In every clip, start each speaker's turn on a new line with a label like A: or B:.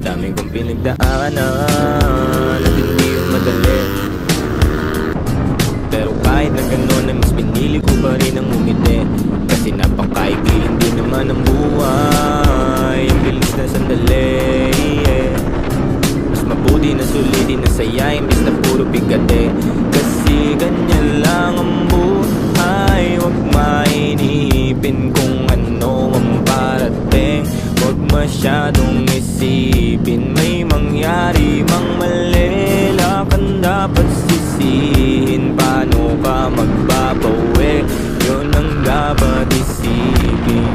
A: Dami kong pinagdaanan at hindi yung madali. Pero kahit na ganun ay mas pinili ko pa rin ang umiti. Kasi napakaigil din naman ang buhay, ang bilis na sandali, Mas mabuti na sulitin na saya imbis na puro bigate. Kasi ganyan lang ang buhay, huwag mainipin kung ano ang parating. Huwag masyadong isipin may mangyari mang mali. Lakan dapat sisihin, paano ka magbabawi, yun ang dapat isipin.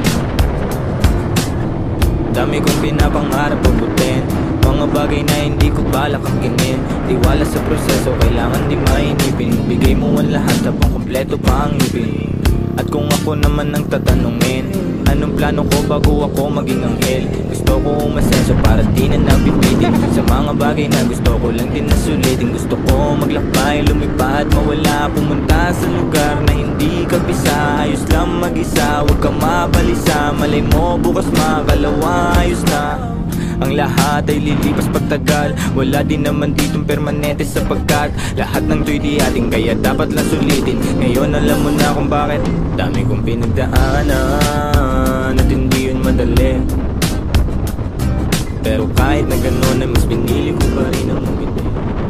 A: Dami kong pinapangarap abutin, mga bagay na hindi ko balak akinin. Tiwala sa proseso, kailangan di mainipin. Bigay mo ang lahat habang kompleto pa ang ngipin. At kung ako naman ang tatanungin, anong plano ko bago ako maging anghel? Gusto ko umasenso para di na nabibitin sa mga bagay na gusto ko lang din na sulitin. Gusto ko maglakbay, lumipad, mawala, pumunta sa lugar na hindi kabisa. Ayos lang mag-isa, huwag kang mabalisa. Malay mo bukas makalawa, ayos na. Ang lahat ay lilipas pagtagal, wala din naman ditong permanente sapagkat lahat ng to'y di ating, kaya dapat lang sulitin. Ngayon alam mo na kung bakit. Dami kong pinagdaanan at hindi yun madali. Pero kahit na ganun ay mas pinili ko pa rin ang